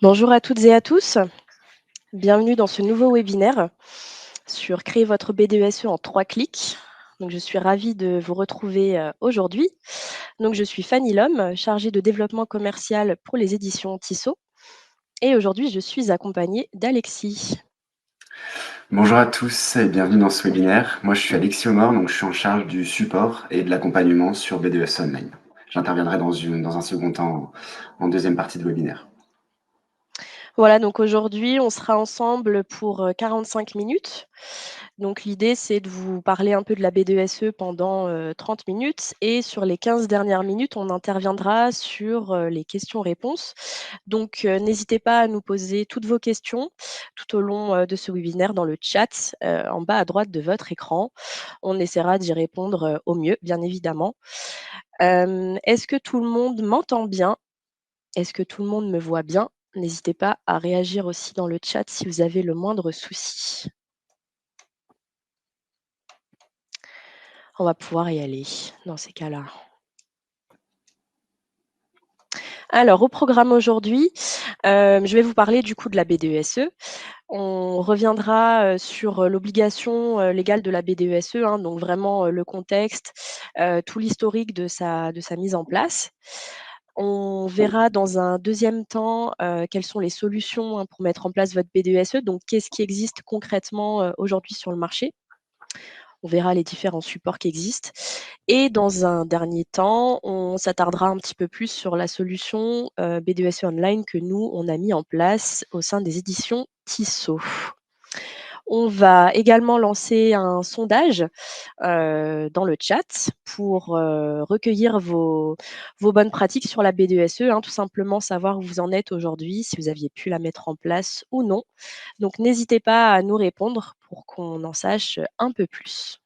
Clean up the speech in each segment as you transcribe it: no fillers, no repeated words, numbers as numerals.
Bonjour à toutes et à tous, bienvenue dans ce nouveau webinaire sur créer votre BDESE en 3 clics. Donc je suis ravie de vous retrouver, aujourd'hui. Donc je suis Fanny Lhomme, chargée de développement commercial pour les éditions Tissot et aujourd'hui je suis accompagnée d'Alexis. Bonjour à tous et bienvenue dans ce webinaire. Moi, je suis Alexis Omor, donc je suis en charge du support et de l'accompagnement sur BDES Online. J'interviendrai dans un second temps en deuxième partie de webinaire. Voilà, donc aujourd'hui, on sera ensemble pour 45 minutes. Donc l'idée, c'est de vous parler un peu de la BDESE pendant 30 minutes et sur les 15 dernières minutes, on interviendra sur les questions-réponses. Donc n'hésitez pas à nous poser toutes vos questions tout au long de ce webinaire dans le chat en bas à droite de votre écran. On essaiera d'y répondre au mieux, bien évidemment. Est-ce que tout le monde m'entend bien? Est-ce que tout le monde me voit bien? N'hésitez pas à réagir aussi dans le chat si vous avez le moindre souci. On va pouvoir y aller dans ces cas-là. Alors au programme aujourd'hui, je vais vous parler du coup de la BDESE. On reviendra, sur, l'obligation, légale de la BDESE, hein, donc vraiment, le contexte, tout l'historique de sa mise en place. On verra dans un deuxième temps, quelles sont les solutions, hein, pour mettre en place votre BDESE, donc qu'est-ce qui existe concrètement, aujourd'hui sur le marché. On verra les différents supports qui existent et dans un dernier temps, on s'attardera un petit peu plus sur la solution, BDESE Online que nous, on a mis en place au sein des éditions Tissot. On va également lancer un sondage, dans le chat pour, recueillir vos bonnes pratiques sur la BDESE, hein, tout simplement savoir où vous en êtes aujourd'hui, si vous aviez pu la mettre en place ou non. Donc n'hésitez pas à nous répondre pour qu'on en sache un peu plus.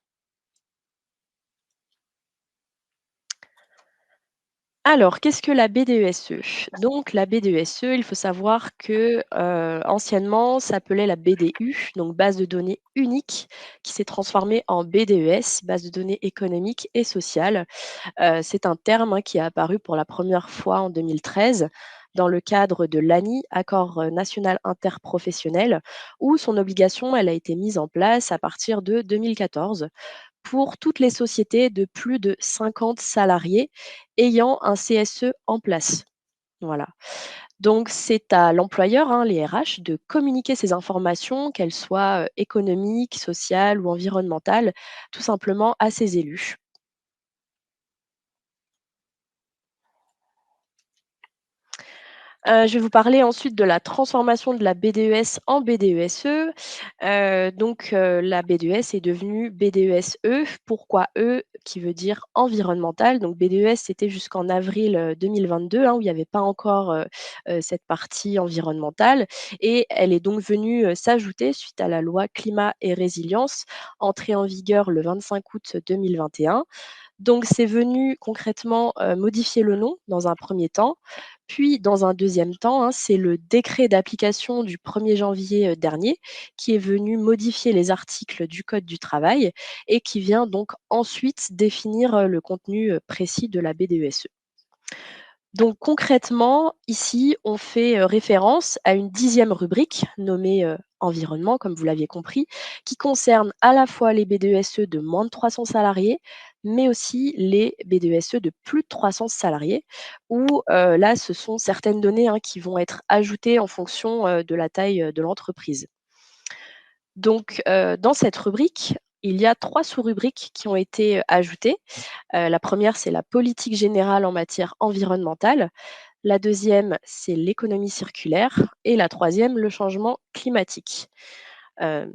Alors, qu'est-ce que la BDESE? Donc la BDESE, il faut savoir que, anciennement, s'appelait la BDU, donc base de données unique, qui s'est transformée en BDES, base de données économique et sociale. C'est un terme, hein, qui est apparu pour la première fois en 2013 dans le cadre de l'ANI, Accord, national interprofessionnel, où son obligation, elle a été mise en place à partir de 2014 pour toutes les sociétés de plus de 50 salariés ayant un CSE en place. Voilà. Donc c'est à l'employeur, hein, les RH, de communiquer ces informations, qu'elles soient, économiques, sociales ou environnementales, tout simplement à ses élus. Je vais vous parler ensuite de la transformation de la BDES en BDESE. La BDES est devenue BDESE. Pourquoi E? Qui veut dire environnemental. Donc BDES, c'était jusqu'en avril, 2022, hein, où il n'y avait pas encore, cette partie environnementale et elle est donc venue, s'ajouter suite à la loi climat et résilience, entrée en vigueur le 25 août 2021. Donc c'est venu concrètement, modifier le nom dans un premier temps, puis dans un deuxième temps, hein, c'est le décret d'application du 1er janvier, dernier qui est venu modifier les articles du code du travail et qui vient donc ensuite définir, le contenu, précis de la BDESE. Donc concrètement, ici, on fait, référence à une 10e rubrique nommée, environnement, comme vous l'aviez compris, qui concerne à la fois les BDESE de moins de 300 salariés, mais aussi les BDESE de plus de 300 salariés, où, là, ce sont certaines données, hein, qui vont être ajoutées en fonction, de la taille, de l'entreprise. Donc, dans cette rubrique, il y a 3 sous-rubriques qui ont été, ajoutées. La première, c'est la politique générale en matière environnementale. La deuxième, c'est l'économie circulaire et la troisième, le changement climatique.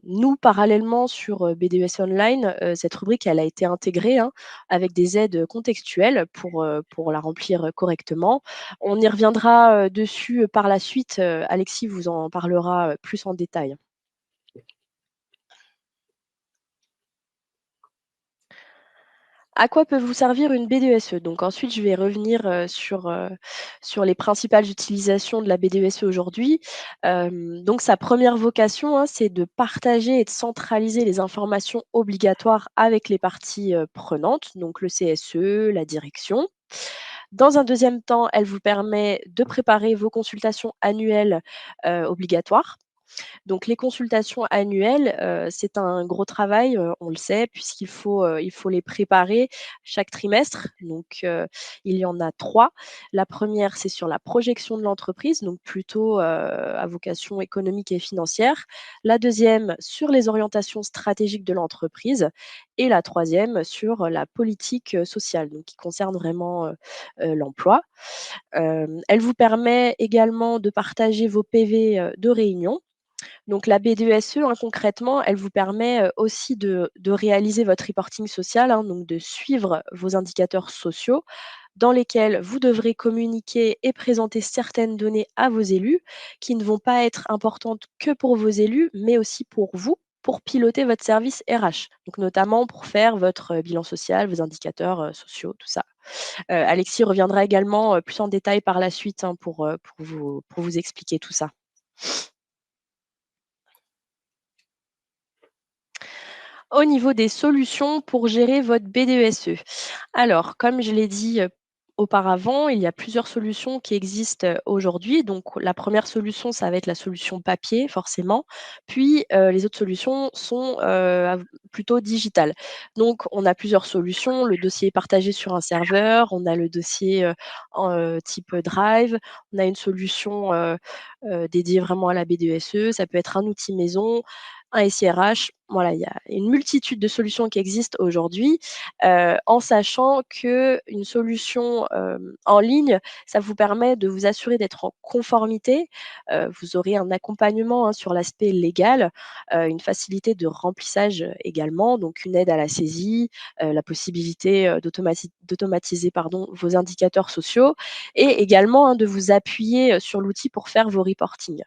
Nous, parallèlement sur, BDES Online, cette rubrique, elle a été intégrée, hein, avec des aides contextuelles pour la remplir, correctement. On y reviendra, dessus, par la suite, Alexis vous en parlera, plus en détail. À quoi peut vous servir une BDESE? Donc ensuite, je vais revenir, sur les principales utilisations de la BDESE aujourd'hui. Donc sa première vocation, hein, c'est de partager et de centraliser les informations obligatoires avec les parties, prenantes, donc le CSE, la direction. Dans un deuxième temps, elle vous permet de préparer vos consultations annuelles, obligatoires. Donc les consultations annuelles, c'est un gros travail, on le sait, il faut les préparer chaque trimestre. Donc il y en a 3. La première, c'est sur la projection de l'entreprise, donc plutôt, à vocation économique et financière. La deuxième, sur les orientations stratégiques de l'entreprise et la troisième, sur la politique, sociale, donc qui concerne vraiment, l'emploi. Elle vous permet également de partager vos PV, de réunion. Donc la BDESE, hein, concrètement, elle vous permet, aussi de réaliser votre reporting social, hein, donc de suivre vos indicateurs sociaux dans lesquels vous devrez communiquer et présenter certaines données à vos élus qui ne vont pas être importantes que pour vos élus, mais aussi pour vous, pour piloter votre service RH. Donc notamment pour faire votre, bilan social, vos indicateurs, sociaux, tout ça. Alexis reviendra également, plus en détail par la suite, hein, pour vous expliquer tout ça. Au niveau des solutions pour gérer votre BDESE. Alors, comme je l'ai dit, auparavant, il y a plusieurs solutions qui existent, aujourd'hui. Donc la première solution, ça va être la solution papier forcément, puis, les autres solutions sont, plutôt digitales. Donc on a plusieurs solutions, le dossier est partagé sur un serveur, on a le dossier, type, Drive, on a une solution, dédiée vraiment à la BDESE, ça peut être un outil maison, un SIRH. Voilà, il y a une multitude de solutions qui existent aujourd'hui, en sachant qu'une solution, en ligne, ça vous permet de vous assurer d'être en conformité. Vous aurez un accompagnement, hein, sur l'aspect légal, une facilité de remplissage, également, donc une aide à la saisie, la possibilité, d'automatiser, pardon, vos indicateurs sociaux et également, hein, de vous appuyer, sur l'outil pour faire vos reportings.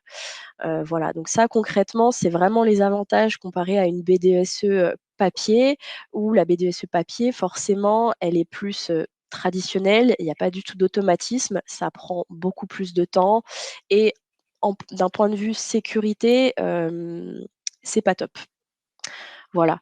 Voilà, donc ça concrètement, c'est vraiment les avantages comparés à une BDSE, papier, où la BDSE papier forcément, elle est plus, traditionnelle, il y a pas du tout d'automatisme, ça prend beaucoup plus de temps et d'un point de vue sécurité, c'est pas top. Voilà.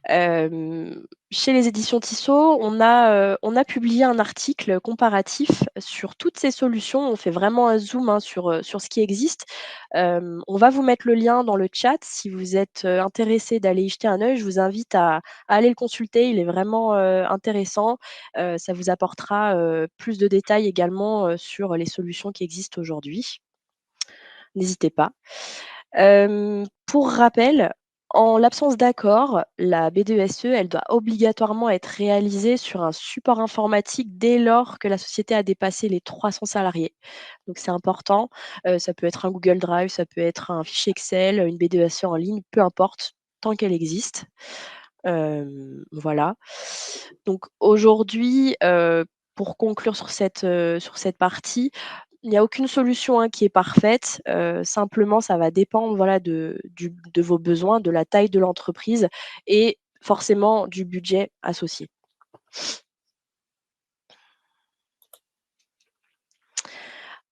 Chez les éditions Tissot, on a publié un article comparatif sur toutes ces solutions. On fait vraiment un zoom, hein, sur ce qui existe. On va vous mettre le lien dans le chat. Si vous êtes, intéressé d'aller y jeter un œil, je vous invite à aller le consulter. Il est vraiment, intéressant. Ça vous apportera, plus de détails également, sur les solutions qui existent aujourd'hui. N'hésitez pas. Pour rappel, en l'absence d'accord, la BDESE, elle doit obligatoirement être réalisée sur un support informatique dès lors que la société a dépassé les 300 salariés. Donc c'est important, ça peut être un Google Drive, ça peut être un fichier Excel, une BDESE en ligne, peu importe, tant qu'elle existe. Voilà. Donc aujourd'hui, pour conclure sur cette partie, il n'y a aucune solution, hein, qui est parfaite, simplement ça va dépendre, voilà, de vos besoins, de la taille de l'entreprise et forcément du budget associé.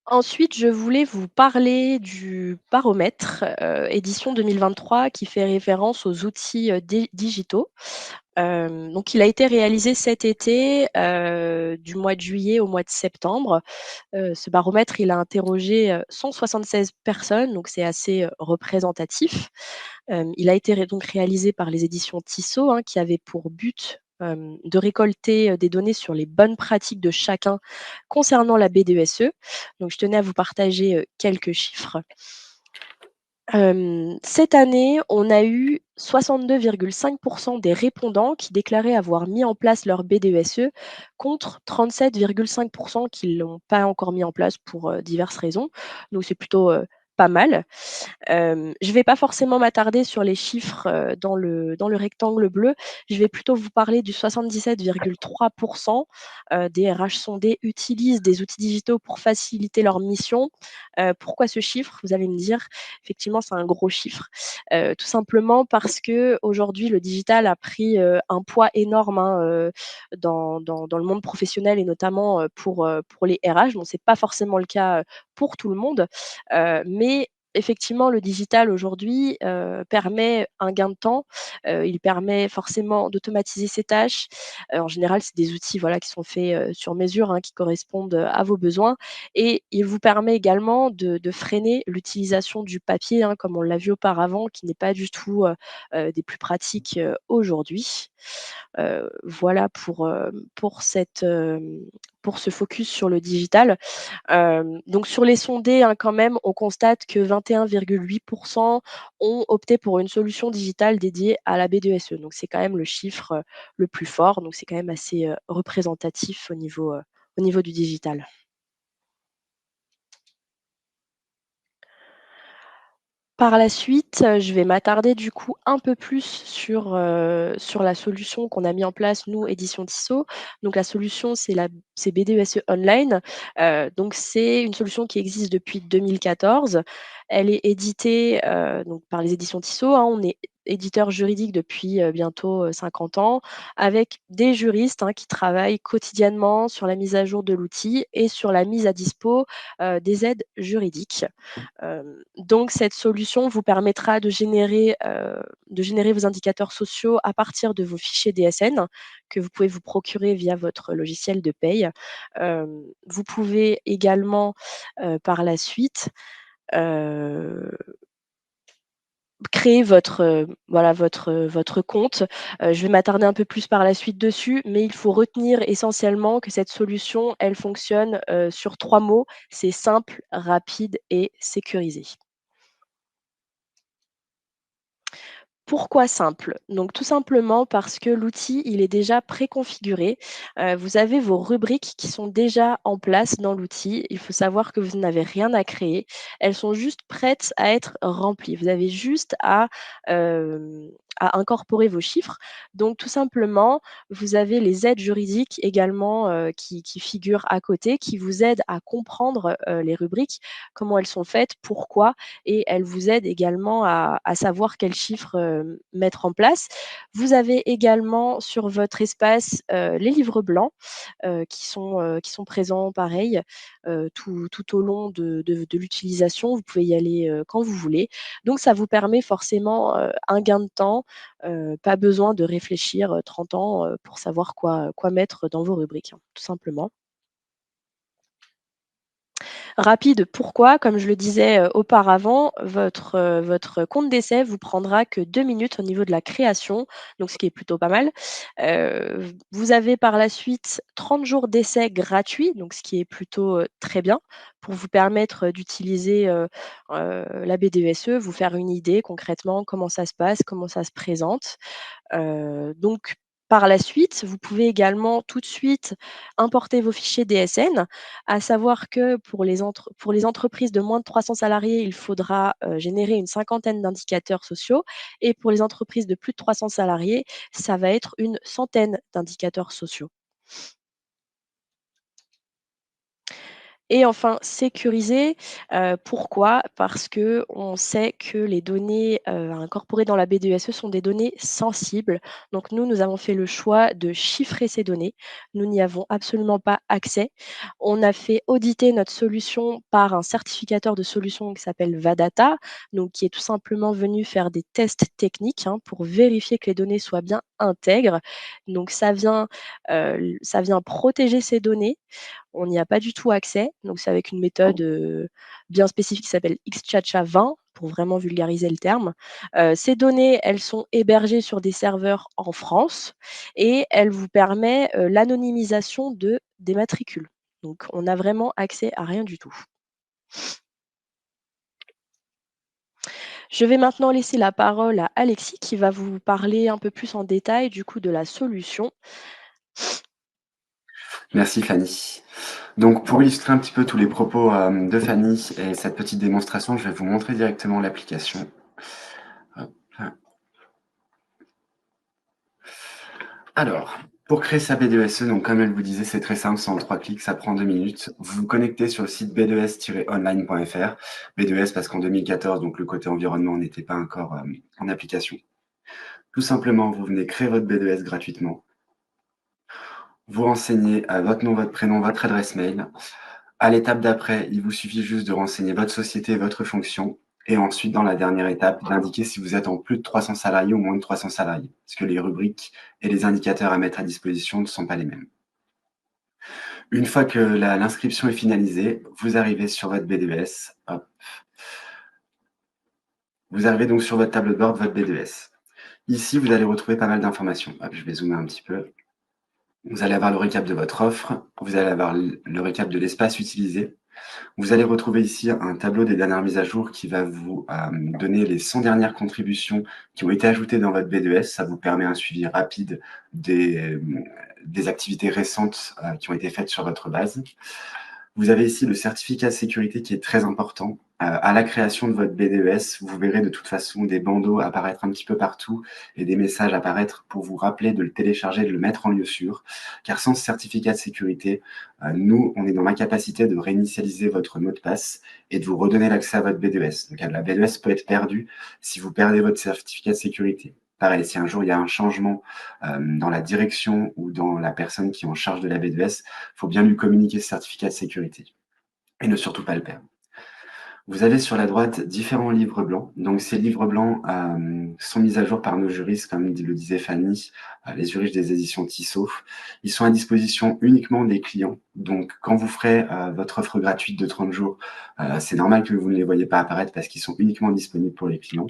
Ensuite, je voulais vous parler du baromètre, édition 2023 qui fait référence aux outils, digitaux. Donc il a été réalisé cet été, du mois de juillet au mois de septembre. Ce baromètre, il a interrogé, 176 personnes, donc c'est assez, représentatif. Il a été donc réalisé par les éditions Tissot, hein, qui avait pour but, de récolter, des données sur les bonnes pratiques de chacun concernant la BDESE. Donc je tenais à vous partager, quelques chiffres. Cette année, on a eu 62,5 des répondants qui déclaraient avoir mis en place leur BDESE contre 37,5 qui l'ont pas encore mis en place pour, diverses raisons. Donc c'est plutôt, pas mal. Je vais pas forcément m'attarder sur les chiffres, dans le rectangle bleu. Je vais plutôt vous parler du 77,3 des RH sondés utilisent des outils digitaux pour faciliter leur mission. Pourquoi ce chiffre? Vous allez me dire, effectivement, c'est un gros chiffre. Tout simplement parce qu'aujourd'hui, le digital a pris, un poids énorme, hein, dans le monde professionnel et notamment, pour les RH. Bon, c'est pas forcément le cas, pour tout le monde, mais effectivement, le digital aujourd'hui, permet un gain de temps, il permet forcément d'automatiser ses tâches. En général, c'est des outils, voilà, qui sont faits, sur mesure, hein, qui correspondent, à vos besoins et il vous permet également de freiner l'utilisation du papier, hein, comme on l'a vu auparavant, qui n'est pas du tout, des plus pratiques, aujourd'hui. Voilà pour ce focus sur le digital. Donc sur les sondés, hein, quand même, on constate que 21,8 ont opté pour une solution digitale dédiée à la B2SE. Donc c'est quand même le chiffre, le plus fort, donc c'est quand même assez, représentatif au niveau du digital. Par la suite, je vais m'attarder du coup un peu plus sur la solution qu'on a mis en place nous, Éditions Tissot. Donc la solution c'est BDESE Online. Donc c'est une solution qui existe depuis 2014. Elle est éditée, donc par les Éditions Tissot, hein. On est éditeur juridique depuis, bientôt, 50 ans, avec des juristes, hein, qui travaillent quotidiennement sur la mise à jour de l'outil et sur la mise à dispo, des aides juridiques. Donc cette solution vous permettra de générer vos indicateurs sociaux à partir de vos fichiers DSN que vous pouvez vous procurer via votre logiciel de paye. Vous pouvez également, par la suite, heu, créer votre compte. Je vais m'attarder un peu plus par la suite dessus, mais il faut retenir essentiellement que cette solution, elle fonctionne, sur 3 mots, c'est simple, rapide et sécurisé. Pourquoi simple? Donc tout simplement parce que l'outil, il est déjà préconfiguré. Vous avez vos rubriques qui sont déjà en place dans l'outil. Il faut savoir que vous n'avez rien à créer. Elles sont juste prêtes à être remplies. Vous avez juste à incorporer vos chiffres. Donc tout simplement, vous avez les aides juridiques également, qui figurent à côté, qui vous aident à comprendre, les rubriques, comment elles sont faites, pourquoi et elle vous aide également à savoir quels chiffres, mettre en place. Vous avez également sur votre espace, les livres blancs, qui sont présents pareil, tout au long de l'utilisation. Vous pouvez y aller, quand vous voulez. Donc ça vous permet forcément, un gain de temps, pas besoin de réfléchir, 30 ans, pour savoir quoi mettre dans vos rubriques, hein, tout simplement. Rapide, pourquoi? Comme je le disais, auparavant, votre compte d'essai vous prendra que 2 minutes au niveau de la création, donc ce qui est plutôt pas mal. Vous avez par la suite 30 jours d'essai gratuits, donc ce qui est plutôt, très bien pour vous permettre, d'utiliser, la BDESE, vous faire une idée concrètement comment ça se passe, comment ça se présente. Donc par la suite, vous pouvez également tout de suite importer vos fichiers DSN, à savoir que pour les entreprises de moins de 300 salariés, il faudra, générer une cinquantaine d'indicateurs sociaux et pour les entreprises de plus de 300 salariés, ça va être une centaine d'indicateurs sociaux. Et enfin, sécuriser, pourquoi? Parce qu'on sait que les données, incorporées dans la BDESE sont des données sensibles. Donc nous avons fait le choix de chiffrer ces données. Nous n'y avons absolument pas accès. On a fait auditer notre solution par un certificateur de solution qui s'appelle Vadata, donc qui est tout simplement venu faire des tests techniques, hein, pour vérifier que les données soient bien intègres. Donc ça vient protéger ces données, on n'y a pas du tout accès, donc c'est avec une méthode, bien spécifique qui s'appelle XChacha20 pour vraiment vulgariser le terme. Ces données, elles sont hébergées sur des serveurs en France et elle vous permet, l'anonymisation des matricules. Donc on a vraiment accès à rien du tout. Je vais maintenant laisser la parole à Alexis qui va vous parler un peu plus en détail du coup de la solution. Merci Fanny. Donc pour illustrer un petit peu tous les propos, de Fanny et cette petite démonstration, je vais vous montrer directement l'application. Hop. Alors, pour créer sa B2SE, donc comme elle vous disait, c'est très simple, c'est en 3 clics, ça prend 2 minutes. Vous vous connectez sur le site b2s-online.fr. B2S parce qu'en 2014, donc le côté environnement n'était pas encore, en application. Tout simplement, vous venez créer votre B2S gratuitement. Vous renseignez, votre nom, votre prénom, votre adresse mail. À l'étape d'après, il vous suffit juste de renseigner votre société, votre fonction. Et ensuite, dans la dernière étape, d'indiquer si vous êtes en plus de 300 salariés ou moins de 300 salariés, parce que les rubriques et les indicateurs à mettre à disposition ne sont pas les mêmes. Une fois que l'inscription est finalisée, vous arrivez sur votre BDES. Hop. Vous arrivez donc sur votre tableau de bord de votre BDES. Ici, vous allez retrouver pas mal d'informations. Hop, je vais zoomer un petit peu. Vous allez avoir le récap de votre offre, vous allez avoir le récap de l'espace utilisé. Vous allez retrouver ici un tableau des dernières mises à jour qui va vous donner les 100 dernières contributions qui ont été ajoutées dans votre BDES. Ça vous permet un suivi rapide des activités récentes qui ont été faites sur votre base. Vous avez ici le certificat de sécurité qui est très important. À la création de votre BDES, vous verrez de toute façon des bandeaux apparaître un petit peu partout et des messages apparaître pour vous rappeler de le télécharger, de le mettre en lieu sûr. Car sans ce certificat de sécurité, nous, on est dans l'incapacité de réinitialiser votre mot de passe et de vous redonner l'accès à votre BDES. Donc la BDES peut être perdue si vous perdez votre certificat de sécurité. Pareil, si un jour il y a un changement dans la direction ou dans la personne qui est en charge de la BDES, il faut bien lui communiquer ce certificat de sécurité et ne surtout pas le perdre. Vous avez sur la droite différents livres blancs. Donc, ces livres blancs sont mis à jour par nos juristes, comme le disait Fanny, les juristes des éditions Tissot. Ils sont à disposition uniquement des clients. Donc, quand vous ferez votre offre gratuite de 30 jours, c'est normal que vous ne les voyez pas apparaître parce qu'ils sont uniquement disponibles pour les clients.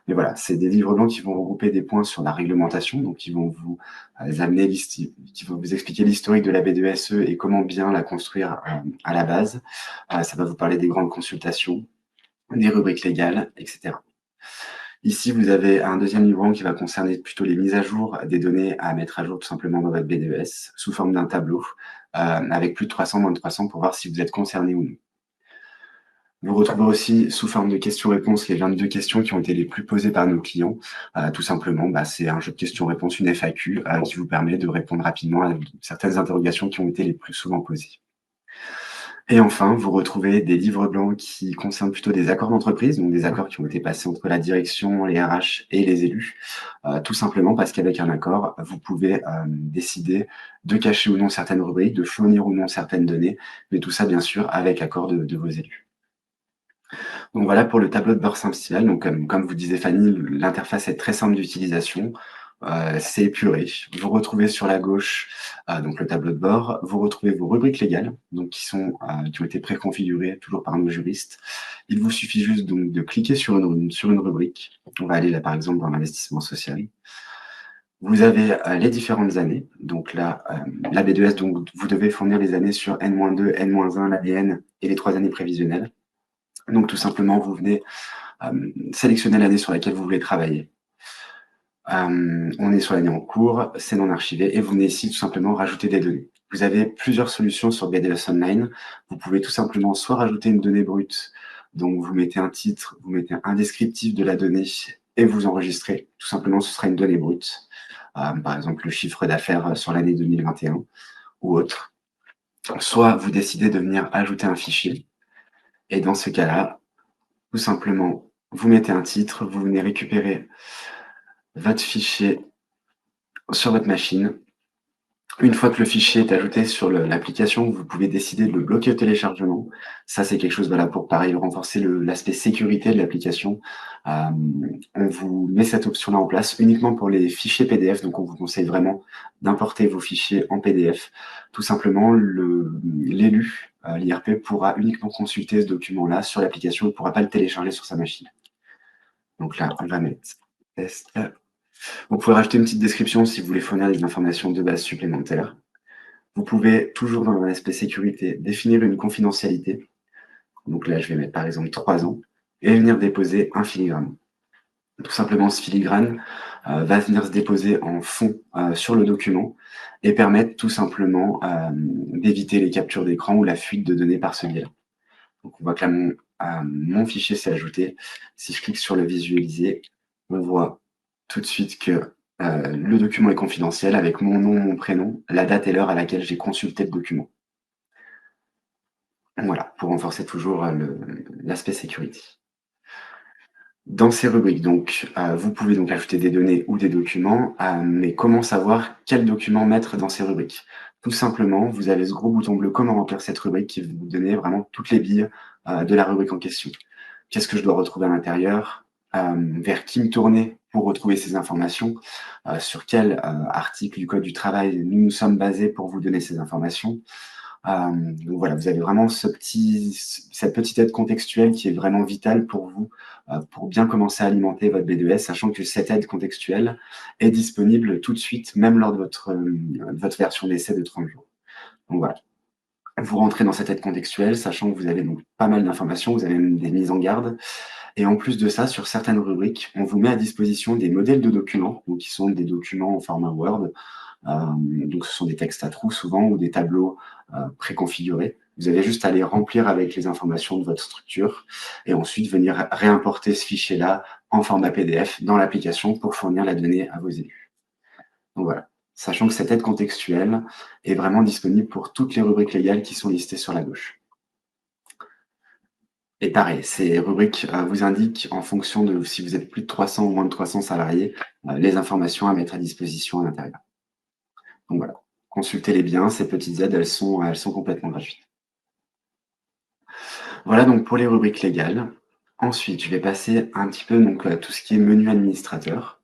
Mais voilà, c'est des livres blancs qui vont regrouper des points sur la réglementation, donc qui vont vous amener, qui vont vous expliquer l'historique de la BDESE et comment bien la construire à la base. Ça va vous parler des grandes consultations, des rubriques légales, etc. Ici, vous avez un deuxième livre qui va concerner plutôt les mises à jour des données à mettre à jour tout simplement dans votre BDES sous forme d'un tableau avec plus de 300, moins de 300 pour voir si vous êtes concerné ou non. Vous retrouvez aussi sous forme de questions-réponses les 22 questions qui ont été les plus posées par nos clients. Tout simplement, c'est un jeu de questions-réponses, une FAQ, qui vous permet de répondre rapidement à certaines interrogations qui ont été les plus souvent posées. Et enfin, vous retrouvez des livres blancs qui concernent plutôt des accords d'entreprise, donc des accords qui ont été passés entre la direction, les RH et les élus, tout simplement parce qu'avec un accord, vous pouvez décider de cacher ou non certaines rubriques, de fournir ou non certaines données, mais tout ça, bien sûr, avec accord de vos élus. Donc voilà pour le tableau de bord simple. Donc comme vous disait Fanny, l'interface est très simple d'utilisation. C'est épuré. Vous retrouvez sur la gauche donc le tableau de bord. Vous retrouvez vos rubriques légales, donc qui ont été préconfigurées toujours par nos juristes. Il vous suffit juste donc de cliquer sur une rubrique. On va aller là par exemple dans l'investissement social. Vous avez les différentes années. Donc là, la B2S, donc vous devez fournir les années sur N-2, N-1, l'ADN et les 3 années prévisionnelles. Donc tout simplement, vous venez sélectionner l'année sur laquelle vous voulez travailler. On est sur l'année en cours, c'est non archivé, et vous venez ici tout simplement rajouter des données. Vous avez plusieurs solutions sur BDES Online. Vous pouvez tout simplement soit rajouter une donnée brute, donc vous mettez un titre, vous mettez un descriptif de la donnée et vous enregistrez. Tout simplement, ce sera une donnée brute. Par exemple, le chiffre d'affaires sur l'année 2021 ou autre. Soit vous décidez de venir ajouter un fichier. Et dans ce cas-là, tout simplement, vous mettez un titre, vous venez récupérer votre fichier sur votre machine. Une fois que le fichier est ajouté sur l'application, vous pouvez décider de le bloquer au téléchargement. Ça, c'est quelque chose pour, pareil, renforcer l'aspect sécurité de l'application. On vous met cette option-là en place uniquement pour les fichiers PDF. Donc, on vous conseille vraiment d'importer vos fichiers en PDF. Tout simplement, l'élu, l'IRP, pourra uniquement consulter ce document-là sur l'application. Il ne pourra pas le télécharger sur sa machine. Donc là, on va mettre test. Vous pouvez rajouter une petite description si vous voulez fournir des informations de base supplémentaires. Vous pouvez, toujours dans l'aspect sécurité, définir une confidentialité. Donc là, je vais mettre par exemple 3 ans et venir déposer un filigrane. Tout simplement, ce filigrane va venir se déposer en fond sur le document et permettre tout simplement d'éviter les captures d'écran ou la fuite de données par ce biais-là. Donc on voit que là, mon fichier s'est ajouté. Si je clique sur le visualiser, on voit tout de suite que le document est confidentiel avec mon nom, mon prénom, la date et l'heure à laquelle j'ai consulté le document. Voilà, pour renforcer toujours l'aspect sécurité. Dans ces rubriques, donc, vous pouvez donc ajouter des données ou des documents, mais comment savoir quel document mettre dans ces rubriques? Tout simplement, vous avez ce gros bouton bleu « Comment remplir cette rubrique » qui va vous donner vraiment toutes les billes de la rubrique en question. qu'est-ce que je dois retrouver à l'intérieur, vers qui me tourner pour retrouver ces informations, sur quel article du Code du travail nous nous sommes basés pour vous donner ces informations. Donc voilà, vous avez vraiment cette petite aide contextuelle qui est vraiment vitale pour vous, pour bien commencer à alimenter votre B2S, sachant que cette aide contextuelle est disponible tout de suite, même lors de votre version d'essai de 30 jours. Donc voilà, vous rentrez dans cette aide contextuelle, sachant que vous avez donc pas mal d'informations, vous avez même des mises en garde. Et en plus de ça, sur certaines rubriques, on vous met à disposition des modèles de documents, donc qui sont des documents en format Word. Donc ce sont des textes à trous souvent ou des tableaux préconfigurés. Vous avez juste à les remplir avec les informations de votre structure et ensuite venir réimporter ce fichier-là en format PDF dans l'application pour fournir la donnée à vos élus. Donc voilà, sachant que cette aide contextuelle est vraiment disponible pour toutes les rubriques légales qui sont listées sur la gauche. Et pareil, ces rubriques vous indiquent, en fonction de si vous êtes plus de 300 ou moins de 300 salariés, les informations à mettre à disposition à l'intérieur. Donc voilà, consultez-les bien, ces petites aides, elles sont complètement gratuites. Voilà donc pour les rubriques légales. Ensuite, je vais passer un petit peu donc, à tout ce qui est menu administrateur.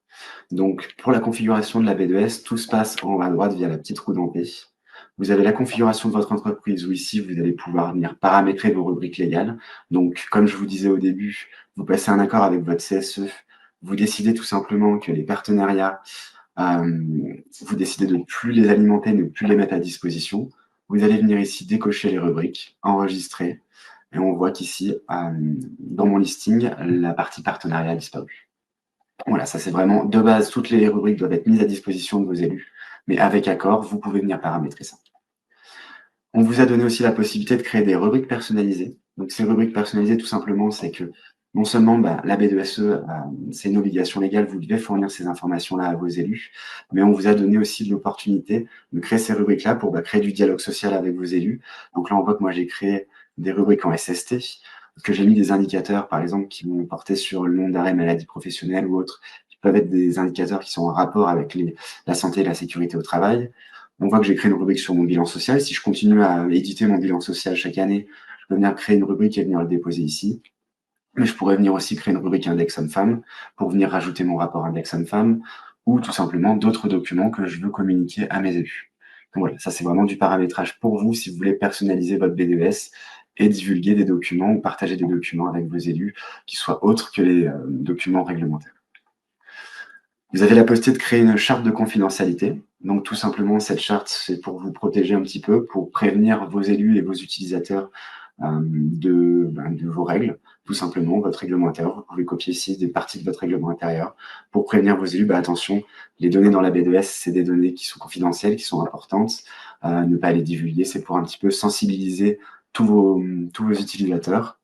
Donc pour la configuration de la B2S, tout se passe en haut à droite via la petite roue dentée. Vous avez la configuration de votre entreprise où ici, vous allez pouvoir venir paramétrer vos rubriques légales. Donc, comme je vous disais au début, vous passez un accord avec votre CSE. Vous décidez tout simplement que les partenariats, vous décidez de ne plus les alimenter, de ne plus les mettre à disposition. Vous allez venir ici décocher les rubriques, enregistrer. Et on voit qu'ici, dans mon listing, la partie partenariat a disparu. Voilà, ça c'est vraiment de base, toutes les rubriques doivent être mises à disposition de vos élus. Mais avec accord, vous pouvez venir paramétrer ça. On vous a donné aussi la possibilité de créer des rubriques personnalisées. Donc ces rubriques personnalisées, tout simplement, c'est que non seulement la B2SE, c'est une obligation légale, vous devez fournir ces informations-là à vos élus, mais on vous a donné aussi l'opportunité de créer ces rubriques-là pour créer du dialogue social avec vos élus. Donc là, on voit que moi, j'ai créé des rubriques en SST, que j'ai mis des indicateurs, par exemple, qui vont porter sur le nombre d'arrêts maladie professionnelle ou autres, qui peuvent être des indicateurs qui sont en rapport avec la santé et la sécurité au travail. On voit que j'ai créé une rubrique sur mon bilan social. Si je continue à éditer mon bilan social chaque année, je peux venir créer une rubrique et venir le déposer ici. Mais je pourrais venir aussi créer une rubrique index homme-femme pour venir rajouter mon rapport index homme-femme ou tout simplement d'autres documents que je veux communiquer à mes élus. Donc voilà, ça c'est vraiment du paramétrage pour vous si vous voulez personnaliser votre B2S et divulguer des documents ou partager des documents avec vos élus qui soient autres que les documents réglementaires. Vous avez la possibilité de créer une charte de confidentialité. Donc tout simplement, cette charte, c'est pour vous protéger un petit peu, pour prévenir vos élus et vos utilisateurs de vos règles. Tout simplement, votre règlement intérieur, vous pouvez copier ici des parties de votre règlement intérieur pour prévenir vos élus, attention, les données dans la B2S, c'est des données qui sont confidentielles, qui sont importantes, ne pas les divulguer, c'est pour un petit peu sensibiliser tous vos utilisateurs.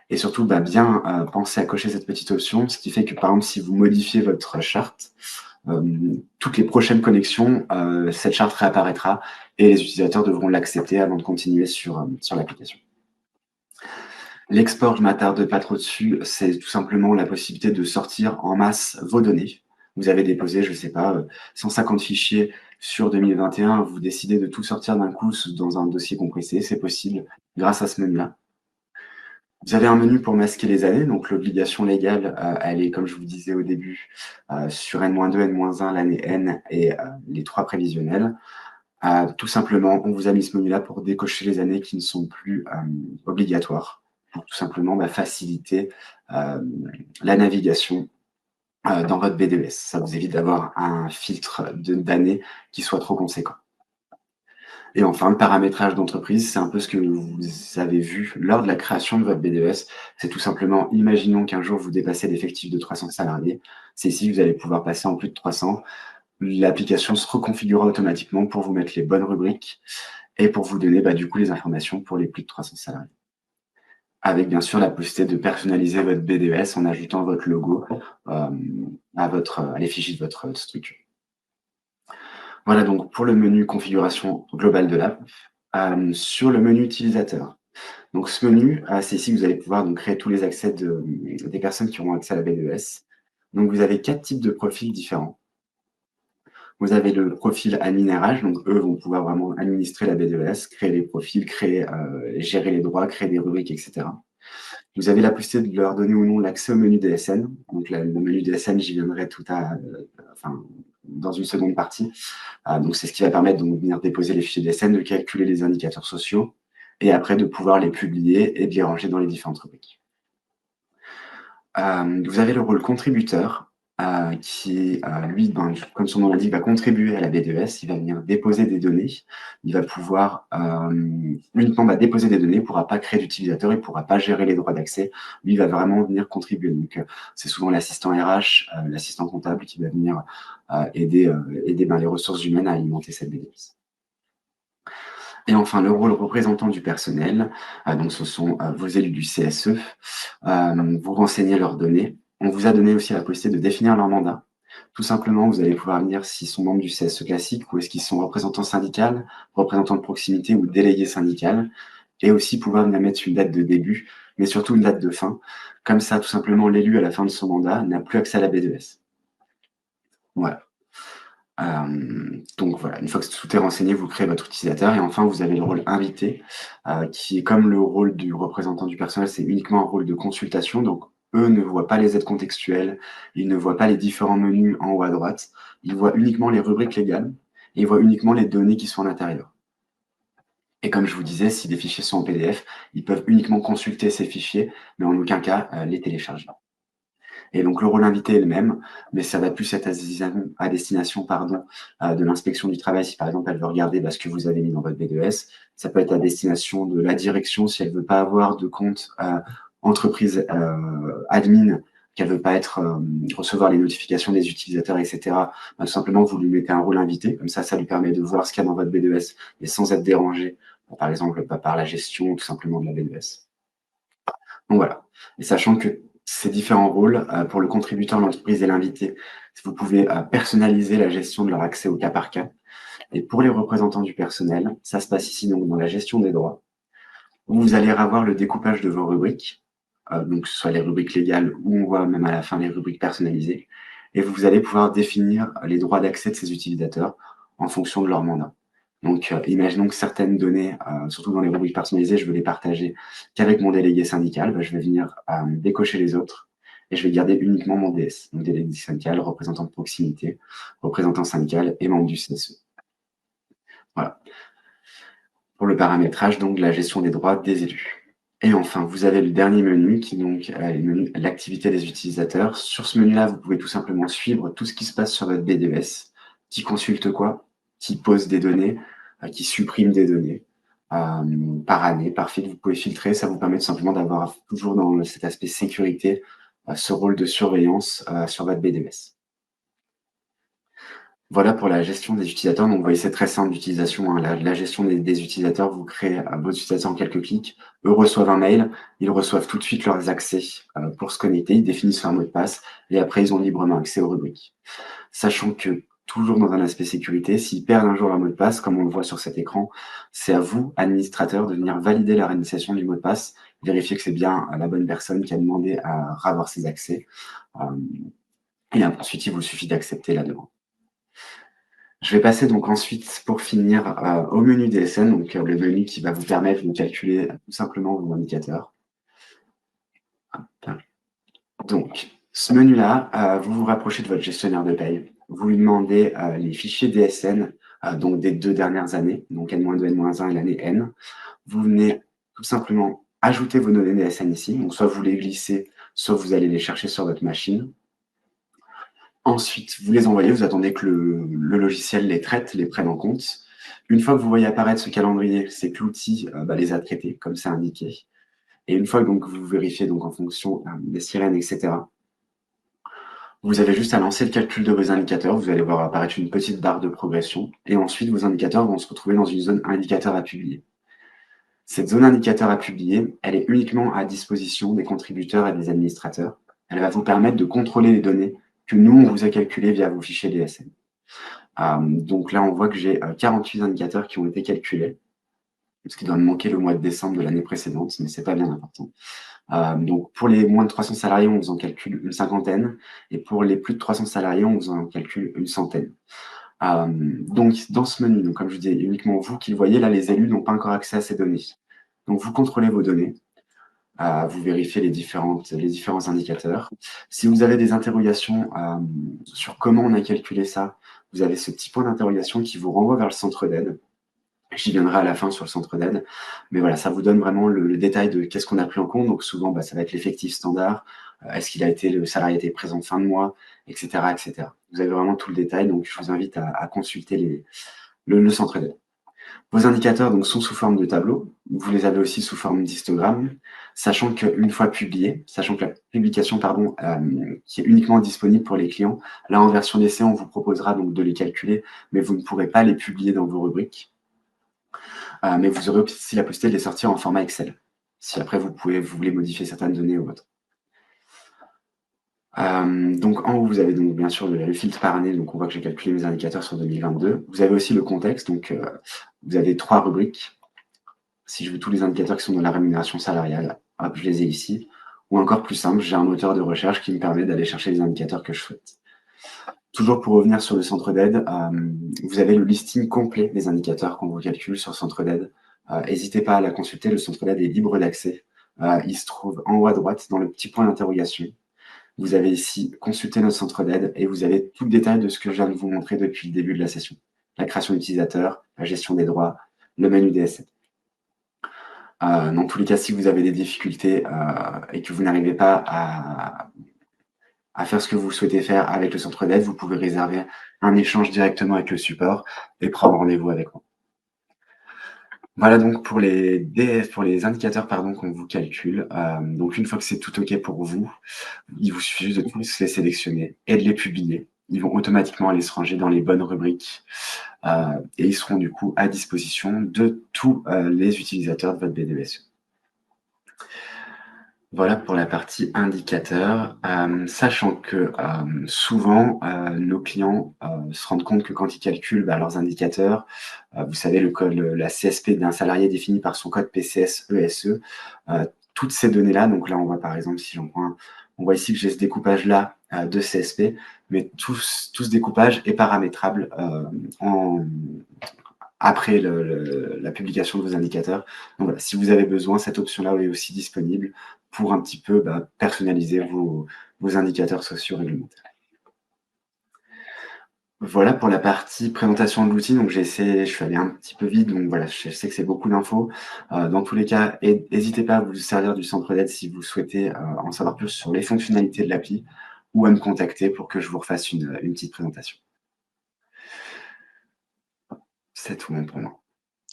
Et surtout, bien penser à cocher cette petite option, ce qui fait que, par exemple, si vous modifiez votre charte, toutes les prochaines connexions, cette charte réapparaîtra et les utilisateurs devront l'accepter avant de continuer sur l'application. L'export, je ne m'attarde pas trop dessus, c'est tout simplement la possibilité de sortir en masse vos données. Vous avez déposé, je ne sais pas, 150 fichiers sur 2021, vous décidez de tout sortir d'un coup dans un dossier compressé, c'est possible grâce à ce menu-là. Vous avez un menu pour masquer les années, donc l'obligation légale, elle est, comme je vous disais au début, sur N-2, N-1, l'année N et les 3 prévisionnels. Tout simplement, on vous a mis ce menu-là pour décocher les années qui ne sont plus obligatoires, pour tout simplement faciliter la navigation dans votre B2S. Ça vous évite d'avoir un filtre d'années qui soit trop conséquent. Et enfin, le paramétrage d'entreprise, c'est un peu ce que vous avez vu lors de la création de votre B2S. C'est tout simplement, imaginons qu'un jour vous dépassez l'effectif de 300 salariés. C'est ici que vous allez pouvoir passer en plus de 300. L'application se reconfigurera automatiquement pour vous mettre les bonnes rubriques et pour vous donner du coup les informations pour les plus de 300 salariés. Avec bien sûr la possibilité de personnaliser votre B2S en ajoutant votre logo à l'effigie de votre structure. Voilà donc pour le menu configuration globale de l'app. Sur le menu utilisateur. Donc ce menu, c'est ici que vous allez pouvoir créer tous les accès des personnes qui auront accès à la B2S. Donc vous avez 4 types de profils différents. Vous avez le profil admin RH, donc eux vont pouvoir vraiment administrer la B2S, créer les profils, gérer les droits, créer des rubriques, etc. Vous avez la possibilité de leur donner ou non l'accès au menu DSN. Donc, le menu DSN, j'y viendrai enfin, dans une seconde partie. Donc, c'est ce qui va permettre de venir déposer les fichiers DSN, de calculer les indicateurs sociaux et après de pouvoir les publier et de les ranger dans les différentes rubriques. Vous avez le rôle contributeur qui, lui, comme son nom l'indique, va contribuer à la B2S. Il va venir déposer des données. Il va pouvoir uniquement déposer des données, il ne pourra pas créer d'utilisateur, il ne pourra pas gérer les droits d'accès. Lui, il va vraiment venir contribuer. Donc, c'est souvent l'assistant RH, l'assistant comptable qui va venir aider les ressources humaines à alimenter cette B2S. Et enfin, le rôle représentant du personnel, donc ce sont vos élus du CSE, vous renseignez leurs données. On vous a donné aussi la possibilité de définir leur mandat. Tout simplement, vous allez pouvoir venir s'ils sont membres du CSE classique ou est-ce qu'ils sont représentants syndicaux, représentants de proximité ou délégués syndicaux, et aussi pouvoir venir mettre une date de début, mais surtout une date de fin. Comme ça, tout simplement, l'élu à la fin de son mandat n'a plus accès à la B2S. Voilà. Donc voilà, une fois que tout est renseigné, vous créez votre utilisateur et enfin vous avez le rôle invité qui est comme le rôle du représentant du personnel, c'est uniquement un rôle de consultation. Donc eux ne voient pas les aides contextuelles, ils ne voient pas les différents menus en haut à droite, ils voient uniquement les rubriques légales et ils voient uniquement les données qui sont à l'intérieur. Et comme je vous disais, si des fichiers sont en PDF, ils peuvent uniquement consulter ces fichiers, mais en aucun cas les télécharger. Et donc, le rôle invité est le même, mais ça va plus être à destination de l'inspection du travail. Si par exemple, elle veut regarder ce que vous avez mis dans votre B2S, ça peut être à destination de la direction si elle ne veut pas avoir de compte entreprise admin, qu'elle ne veut pas recevoir les notifications des utilisateurs, etc. Tout simplement, vous lui mettez un rôle invité. Comme ça lui permet de voir ce qu'il y a dans votre B2S, mais sans être dérangé, par exemple, par la gestion tout simplement de la B2S. Donc voilà. Et sachant que ces différents rôles, pour le contributeur, l'entreprise et l'invité, vous pouvez personnaliser la gestion de leur accès au cas par cas. Et pour les représentants du personnel, ça se passe ici donc dans la gestion des droits, où vous allez avoir le découpage de vos rubriques, donc que ce soit les rubriques légales ou on voit même à la fin les rubriques personnalisées, et vous allez pouvoir définir les droits d'accès de ces utilisateurs en fonction de leur mandat. Donc, imaginons que certaines données, surtout dans les rubriques personnalisées, je veux les partager qu'avec mon délégué syndical. Je vais venir décocher les autres et je vais garder uniquement mon DS, donc délégué syndical, représentant de proximité, représentant syndical et membre du CSE. Voilà. Pour le paramétrage, donc, la gestion des droits des élus. Et enfin, vous avez le dernier menu qui est donc l'activité des utilisateurs. Sur ce menu-là, vous pouvez tout simplement suivre tout ce qui se passe sur votre B2S, qui consulte quoi, qui pose des données, qui supprime des données par année, par fil. Vous pouvez filtrer, ça vous permet tout simplement d'avoir toujours dans cet aspect sécurité ce rôle de surveillance sur votre B2S. Voilà pour la gestion des utilisateurs. Donc, vous voyez, c'est très simple d'utilisation. La gestion des utilisateurs, vous créez vos utilisateurs en quelques clics. Eux reçoivent un mail, ils reçoivent tout de suite leurs accès pour se connecter, ils définissent un mot de passe et après, ils ont librement accès aux rubriques. Sachant que, toujours dans un aspect sécurité, s'ils perdent un jour leur mot de passe, comme on le voit sur cet écran, c'est à vous, administrateur, de venir valider la réinitialisation du mot de passe, vérifier que c'est bien la bonne personne qui a demandé à avoir ses accès. Et ensuite, il vous suffit d'accepter la demande. Je vais passer donc ensuite, pour finir, au menu DSN, donc le menu qui va vous permettre de calculer tout simplement vos indicateurs. Donc, ce menu-là, vous vous rapprochez de votre gestionnaire de paye. Vous lui demandez les fichiers DSN, donc des 2 dernières années, donc N-2, N-1 et l'année N. Vous venez tout simplement ajouter vos données DSN ici. Donc, soit vous les glissez, soit vous allez les chercher sur votre machine. Ensuite, vous les envoyez, vous attendez que le logiciel les traite, les prenne en compte. Une fois que vous voyez apparaître ce calendrier, c'est que l'outil les a traités, comme c'est indiqué. Et une fois que donc, vous vérifiez donc, en fonction des sirènes, etc., vous avez juste à lancer le calcul de vos indicateurs. Vous allez voir apparaître une petite barre de progression. Et ensuite, vos indicateurs vont se retrouver dans une zone indicateur à publier. Cette zone indicateur à publier, elle est uniquement à disposition des contributeurs et des administrateurs. Elle va vous permettre de contrôler les données que nous, on vous a calculées via vos fichiers DSN. Donc là, on voit que j'ai 48 indicateurs qui ont été calculés, ce qui doit me manquer le mois de décembre de l'année précédente, mais c'est pas bien important. Donc pour les moins de 300 salariés, on vous en calcule une cinquantaine, et pour les plus de 300 salariés, on vous en calcule une centaine. Donc dans ce menu, donc, comme je dis, uniquement vous qui le voyez, là les élus n'ont pas encore accès à ces données. Donc vous contrôlez vos données. vous vérifiez les différents indicateurs. Si vous avez des interrogations sur comment on a calculé ça, vous avez ce petit point d'interrogation qui vous renvoie vers le centre d'aide. J'y viendrai à la fin sur le centre d'aide. Mais voilà, ça vous donne vraiment le détail de qu'est-ce qu'on a pris en compte. Donc souvent, ça va être l'effectif standard. Est-ce qu'il a été, le salarié était présent fin de mois, etc., etc. Vous avez vraiment tout le détail. Donc je vous invite à consulter le centre d'aide. Vos indicateurs donc, sont sous forme de tableau. Vous les avez aussi sous forme d'histogramme, sachant qu'une fois publié, sachant que la publication qui est uniquement disponible pour les clients, là en version d'essai, on vous proposera donc de les calculer, mais vous ne pourrez pas les publier dans vos rubriques. Mais vous aurez aussi la possibilité de les sortir en format Excel, si après vous voulez modifier certaines données ou autre. Donc en haut, vous avez donc bien sûr le filtre par année, donc on voit que j'ai calculé mes indicateurs sur 2022. Vous avez aussi le contexte, donc vous avez 3 rubriques. Si je veux tous les indicateurs qui sont dans la rémunération salariale, hop, je les ai ici. Ou encore plus simple, j'ai un moteur de recherche qui me permet d'aller chercher les indicateurs que je souhaite. Toujours pour revenir sur le centre d'aide, vous avez le listing complet des indicateurs qu'on vous calcule sur centre d'aide. N'hésitez pas à la consulter, le centre d'aide est libre d'accès. Il se trouve en haut à droite dans le petit point d'interrogation. Vous avez ici consulter notre centre d'aide et vous avez tout le détail de ce que je viens de vous montrer depuis le début de la session. La création d'utilisateurs, la gestion des droits, le menu DSM. Dans tous les cas, si vous avez des difficultés et que vous n'arrivez pas à faire ce que vous souhaitez faire avec le centre d'aide, vous pouvez réserver un échange directement avec le support et prendre rendez-vous avec moi. Voilà donc pour les indicateurs qu'on vous calcule. Donc une fois que c'est tout OK pour vous, il vous suffit juste de tous les sélectionner et de les publier. Ils vont automatiquement aller se ranger dans les bonnes rubriques et ils seront du coup à disposition de tous les utilisateurs de votre BDES. Voilà pour la partie indicateurs, sachant que souvent nos clients se rendent compte que quand ils calculent leurs indicateurs, vous savez la CSP d'un salarié définie par son code PCS ESE, toutes ces données-là, donc là on voit par exemple si j'en prends un, on voit ici que j'ai ce découpage-là de CSP, mais tout ce découpage est paramétrable après la publication de vos indicateurs. Donc voilà, si vous avez besoin, cette option-là est aussi disponible pour un petit peu personnaliser vos indicateurs sociaux réglementaires. Voilà pour la partie présentation de l'outil. Donc je suis allé un petit peu vite, donc voilà, je sais que c'est beaucoup d'infos. Dans tous les cas, n'hésitez pas à vous servir du centre d'aide si vous souhaitez en savoir plus sur les fonctionnalités de l'appli ou à me contacter pour que je vous refasse une petite présentation. C'est tout bon pour moi.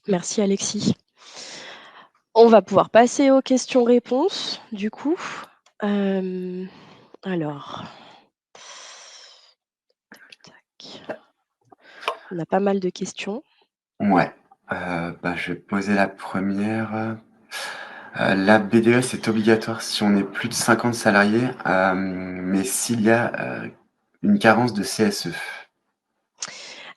Merci Alexis. On va pouvoir passer aux questions-réponses, du coup. Alors. Tac, tac. On a pas mal de questions. Ouais. Je vais poser la première. La BDES est obligatoire si on est plus de 50 salariés, mais s'il y a une carence de CSE.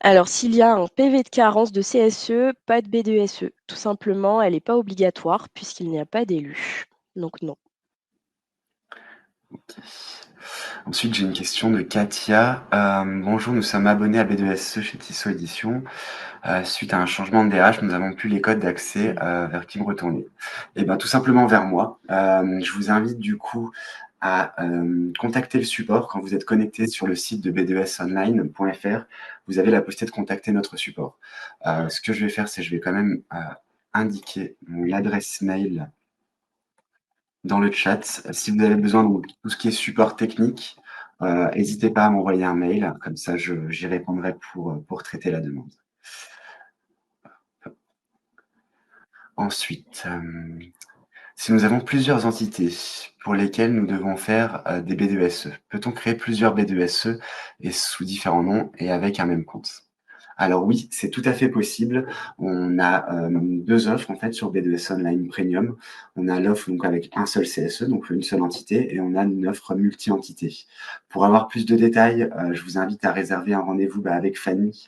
Alors, s'il y a un PV de carence de CSE, pas de BDSE. Tout simplement, elle n'est pas obligatoire puisqu'il n'y a pas d'élu. Donc non. Okay. Ensuite, j'ai une question de Katia. Bonjour, nous sommes abonnés à B2SE chez Tissot Édition. Suite à un changement de DRH, nous n'avons plus les codes d'accès vers qui me retourner. Et bien, tout simplement vers moi. Je vous invite du coup à contacter le support. Quand vous êtes connecté sur le site de b2sonline.fr, vous avez la possibilité de contacter notre support. Ce que je vais faire, c'est que je vais quand même indiquer l'adresse mail dans le chat. Si vous avez besoin de tout ce qui est support technique, n'hésitez pas à m'envoyer un mail, comme ça j'y répondrai pour traiter la demande. Ensuite, si nous avons plusieurs entités pour lesquelles nous devons faire des B2SE, peut-on créer plusieurs B2SE et sous différents noms et avec un même compte? Alors oui, c'est tout à fait possible. On a 2 offres en fait sur B2S Online Premium. On a l'offre donc avec un seul CSE, donc une seule entité, et on a une offre multi-entité. Pour avoir plus de détails, je vous invite à réserver un rendez-vous avec Fanny,